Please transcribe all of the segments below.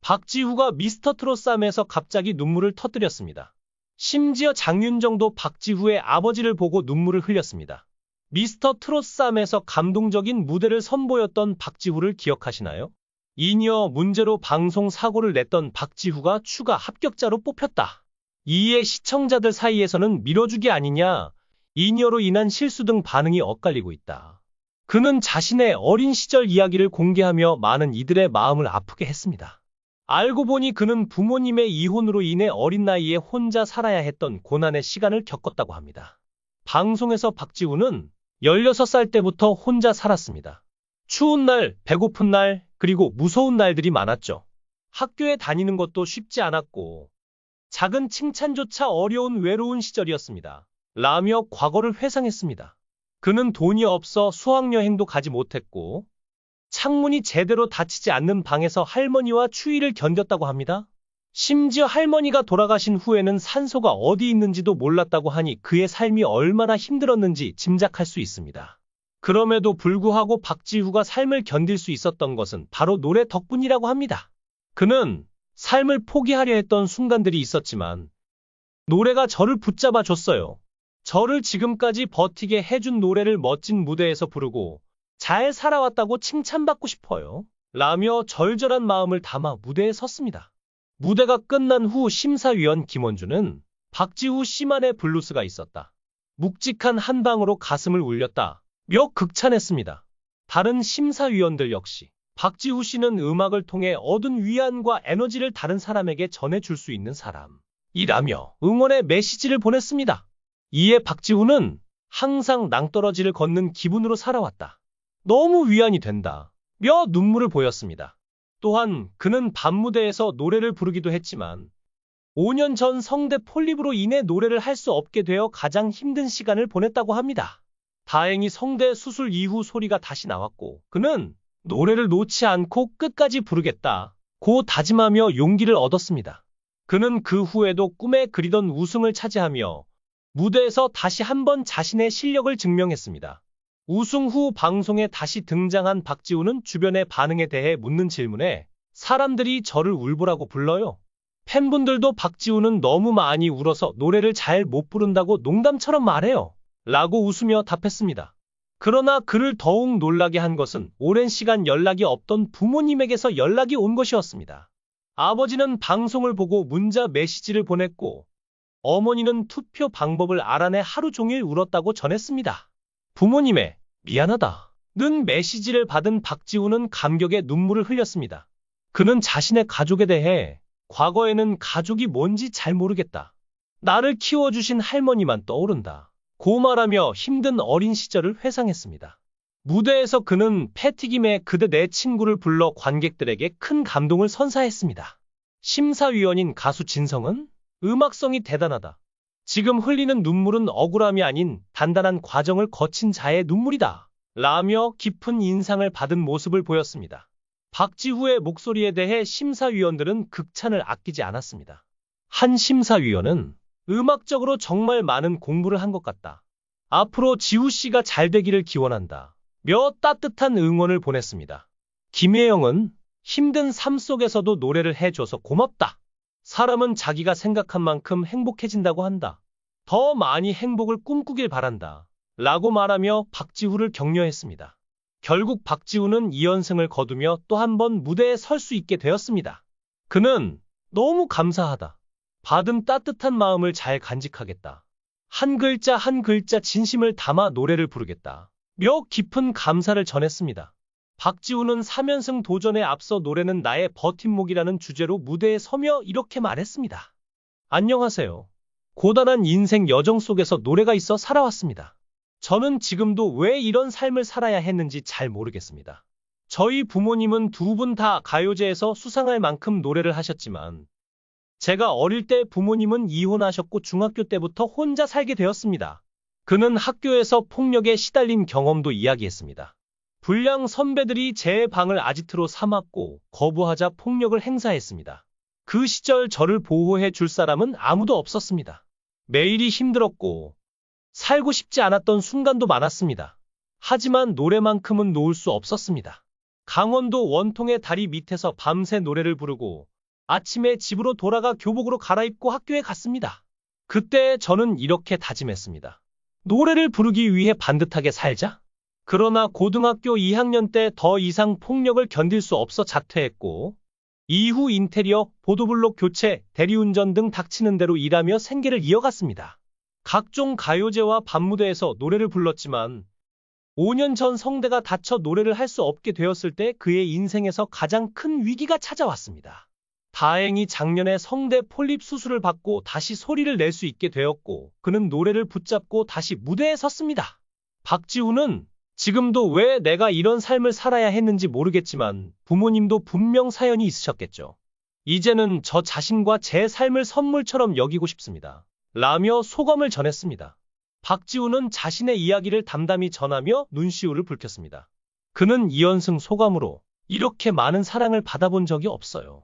박지후가 미스터 트롯 싸움에서 갑자기 눈물을 터뜨렸습니다. 심지어 장윤정도 박지후의 아버지를 보고 눈물을 흘렸습니다. 미스터 트롯 싸움에서 감동적인 무대를 선보였던 박지후를 기억하시나요? 이니어 문제로 방송 사고를 냈던 박지후가 추가 합격자로 뽑혔다. 이에 시청자들 사이에서는 밀어주기 아니냐, 이니어로 인한 실수 등 반응이 엇갈리고 있다. 그는 자신의 어린 시절 이야기를 공개하며 많은 이들의 마음을 아프게 했습니다. 알고 보니 그는 부모님의 이혼으로 인해 어린 나이에 혼자 살아야 했던 고난의 시간을 겪었다고 합니다. 방송에서 박지후는 16살 때부터 혼자 살았습니다. 추운 날, 배고픈 날, 그리고 무서운 날들이 많았죠. 학교에 다니는 것도 쉽지 않았고 작은 칭찬조차 어려운 외로운 시절이었습니다. 라며 과거를 회상했습니다. 그는 돈이 없어 수학여행도 가지 못했고 창문이 제대로 닫히지 않는 방에서 할머니와 추위를 견뎠다고 합니다. 심지어 할머니가 돌아가신 후에는 산소가 어디 있는지도 몰랐다고 하니 그의 삶이 얼마나 힘들었는지 짐작할 수 있습니다. 그럼에도 불구하고 박지후가 삶을 견딜 수 있었던 것은 바로 노래 덕분이라고 합니다. 그는 삶을 포기하려 했던 순간들이 있었지만 노래가 저를 붙잡아 줬어요. 저를 지금까지 버티게 해준 노래를 멋진 무대에서 부르고 잘 살아왔다고 칭찬받고 싶어요. 라며 절절한 마음을 담아 무대에 섰습니다. 무대가 끝난 후 심사위원 김원주는 박지후 씨만의 블루스가 있었다. 묵직한 한 방으로 가슴을 울렸다. 며 극찬했습니다. 다른 심사위원들 역시 박지후 씨는 음악을 통해 얻은 위안과 에너지를 다른 사람에게 전해줄 수 있는 사람이라며 응원의 메시지를 보냈습니다. 이에 박지후는 항상 낭떠러지를 걷는 기분으로 살아왔다. 너무 위안이 된다. 며 눈물을 보였습니다. 또한 그는 밤무대에서 노래를 부르기도 했지만 5년 전 성대 폴립으로 인해 노래를 할 수 없게 되어 가장 힘든 시간을 보냈다고 합니다. 다행히 성대 수술 이후 소리가 다시 나왔고 그는 노래를 놓지 않고 끝까지 부르겠다고 다짐하며 용기를 얻었습니다. 그는 그 후에도 꿈에 그리던 우승을 차지하며 무대에서 다시 한번 자신의 실력을 증명했습니다. 우승 후 방송에 다시 등장한 박지후는 주변의 반응에 대해 묻는 질문에 사람들이 저를 울보라고 불러요. 팬분들도 박지후는 너무 많이 울어서 노래를 잘 못 부른다고 농담처럼 말해요. 라고 웃으며 답했습니다. 그러나 그를 더욱 놀라게 한 것은 오랜 시간 연락이 없던 부모님에게서 연락이 온 것이었습니다. 아버지는 방송을 보고 문자 메시지를 보냈고 어머니는 투표 방법을 알아내 하루 종일 울었다고 전했습니다. 부모님의 미안하다는 메시지를 받은 박지후는 감격의 눈물을 흘렸습니다. 그는 자신의 가족에 대해 과거에는 가족이 뭔지 잘 모르겠다. 나를 키워주신 할머니만 떠오른다. 고 말하며 힘든 어린 시절을 회상했습니다. 무대에서 그는 패티김의 그대 내 친구를 불러 관객들에게 큰 감동을 선사했습니다. 심사위원인 가수 진성은 음악성이 대단하다. 지금 흘리는 눈물은 억울함이 아닌 단단한 과정을 거친 자의 눈물이다. 라며 깊은 인상을 받은 모습을 보였습니다. 박지후의 목소리에 대해 심사위원들은 극찬을 아끼지 않았습니다. 한 심사위원은 음악적으로 정말 많은 공부를 한 것 같다. 앞으로 지후 씨가 잘 되기를 기원한다. 며 따뜻한 응원을 보냈습니다. 김혜영은 힘든 삶 속에서도 노래를 해줘서 고맙다. 사람은 자기가 생각한 만큼 행복해진다고 한다. 더 많이 행복을 꿈꾸길 바란다. 라고 말하며 박지후를 격려했습니다. 결국 박지후는 2연승을 거두며 또 한 번 무대에 설 수 있게 되었습니다. 그는 너무 감사하다. 받은 따뜻한 마음을 잘 간직하겠다. 한 글자 한 글자 진심을 담아 노래를 부르겠다. 며 깊은 감사를 전했습니다. 박지후는 3연승 도전에 앞서 노래는 나의 버팀목이라는 주제로 무대에 서며 이렇게 말했습니다. 안녕하세요. 고단한 인생 여정 속에서 노래가 있어 살아왔습니다. 저는 지금도 왜 이런 삶을 살아야 했는지 잘 모르겠습니다. 저희 부모님은 두 분 다 가요제에서 수상할 만큼 노래를 하셨지만 제가 어릴 때 부모님은 이혼하셨고 중학교 때부터 혼자 살게 되었습니다. 그는 학교에서 폭력에 시달린 경험도 이야기했습니다. 불량 선배들이 제 방을 아지트로 삼았고 거부하자 폭력을 행사했습니다. 그 시절 저를 보호해 줄 사람은 아무도 없었습니다. 매일이 힘들었고 살고 싶지 않았던 순간도 많았습니다. 하지만 노래만큼은 놓을 수 없었습니다. 강원도 원통의 다리 밑에서 밤새 노래를 부르고 아침에 집으로 돌아가 교복으로 갈아입고 학교에 갔습니다. 그때 저는 이렇게 다짐했습니다. 노래를 부르기 위해 반듯하게 살자. 그러나 고등학교 2학년 때 더 이상 폭력을 견딜 수 없어 자퇴했고, 이후 인테리어, 보도블록 교체, 대리운전 등 닥치는 대로 일하며 생계를 이어갔습니다. 각종 가요제와 밤무대에서 노래를 불렀지만 5년 전 성대가 다쳐 노래를 할 수 없게 되었을 때 그의 인생에서 가장 큰 위기가 찾아왔습니다. 다행히 작년에 성대 폴립 수술을 받고 다시 소리를 낼 수 있게 되었고 그는 노래를 붙잡고 다시 무대에 섰습니다. 박지훈은 지금도 왜 내가 이런 삶을 살아야 했는지 모르겠지만 부모님도 분명 사연이 있으셨겠죠. 이제는 저 자신과 제 삶을 선물처럼 여기고 싶습니다. 라며 소감을 전했습니다. 박지훈은 자신의 이야기를 담담히 전하며 눈시울을 붉혔습니다. 그는 이연승 소감으로 이렇게 많은 사랑을 받아본 적이 없어요.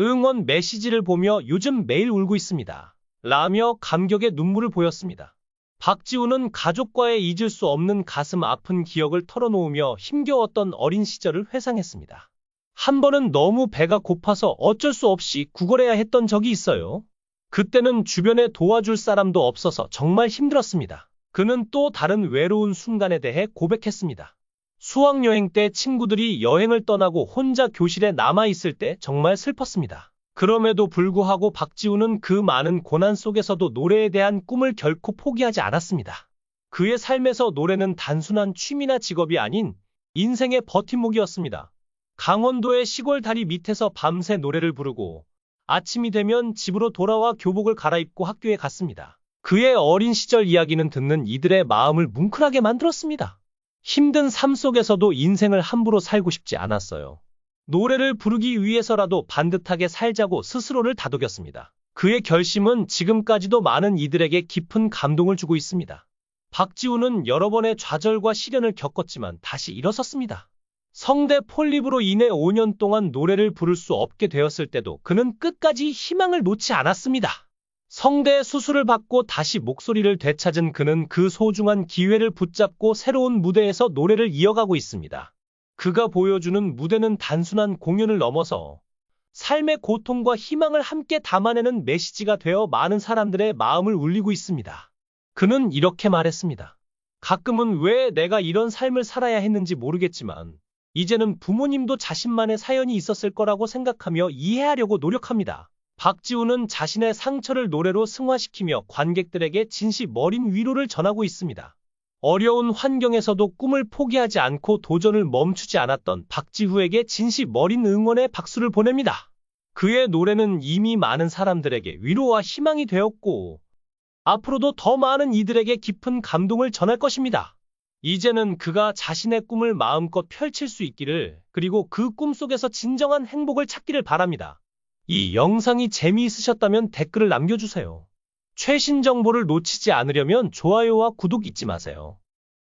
응원 메시지를 보며 요즘 매일 울고 있습니다. 라며 감격의 눈물을 보였습니다. 박지훈은 가족과의 잊을 수 없는 가슴 아픈 기억을 털어놓으며 힘겨웠던 어린 시절을 회상했습니다. 한 번은 너무 배가 고파서 어쩔 수 없이 구걸해야 했던 적이 있어요. 그때는 주변에 도와줄 사람도 없어서 정말 힘들었습니다. 그는 또 다른 외로운 순간에 대해 고백했습니다. 수학여행 때 친구들이 여행을 떠나고 혼자 교실에 남아있을 때 정말 슬펐습니다. 그럼에도 불구하고 박지훈은 그 많은 고난 속에서도 노래에 대한 꿈을 결코 포기하지 않았습니다. 그의 삶에서 노래는 단순한 취미나 직업이 아닌 인생의 버팀목이었습니다. 강원도의 시골 다리 밑에서 밤새 노래를 부르고 아침이 되면 집으로 돌아와 교복을 갈아입고 학교에 갔습니다. 그의 어린 시절 이야기는 듣는 이들의 마음을 뭉클하게 만들었습니다. 힘든 삶 속에서도 인생을 함부로 살고 싶지 않았어요. 노래를 부르기 위해서라도 반듯하게 살자고 스스로를 다독였습니다. 그의 결심은 지금까지도 많은 이들에게 깊은 감동을 주고 있습니다. 박지훈은 여러 번의 좌절과 시련을 겪었지만 다시 일어섰습니다. 성대 폴립으로 인해 5년 동안 노래를 부를 수 없게 되었을 때도 그는 끝까지 희망을 놓지 않았습니다. 성대 수술을 받고 다시 목소리를 되찾은 그는 그 소중한 기회를 붙잡고 새로운 무대에서 노래를 이어가고 있습니다. 그가 보여주는 무대는 단순한 공연을 넘어서 삶의 고통과 희망을 함께 담아내는 메시지가 되어 많은 사람들의 마음을 울리고 있습니다. 그는 이렇게 말했습니다. 가끔은 왜 내가 이런 삶을 살아야 했는지 모르겠지만 이제는 부모님도 자신만의 사연이 있었을 거라고 생각하며 이해하려고 노력합니다. 박지훈은 자신의 상처를 노래로 승화시키며 관객들에게 진심 어린 위로를 전하고 있습니다. 어려운 환경에서도 꿈을 포기하지 않고 도전을 멈추지 않았던 박지훈에게 진심 어린 응원의 박수를 보냅니다. 그의 노래는 이미 많은 사람들에게 위로와 희망이 되었고 앞으로도 더 많은 이들에게 깊은 감동을 전할 것입니다. 이제는 그가 자신의 꿈을 마음껏 펼칠 수 있기를, 그리고 그 꿈 속에서 진정한 행복을 찾기를 바랍니다. 이 영상이 재미있으셨다면 댓글을 남겨주세요. 최신 정보를 놓치지 않으려면 좋아요와 구독 잊지 마세요.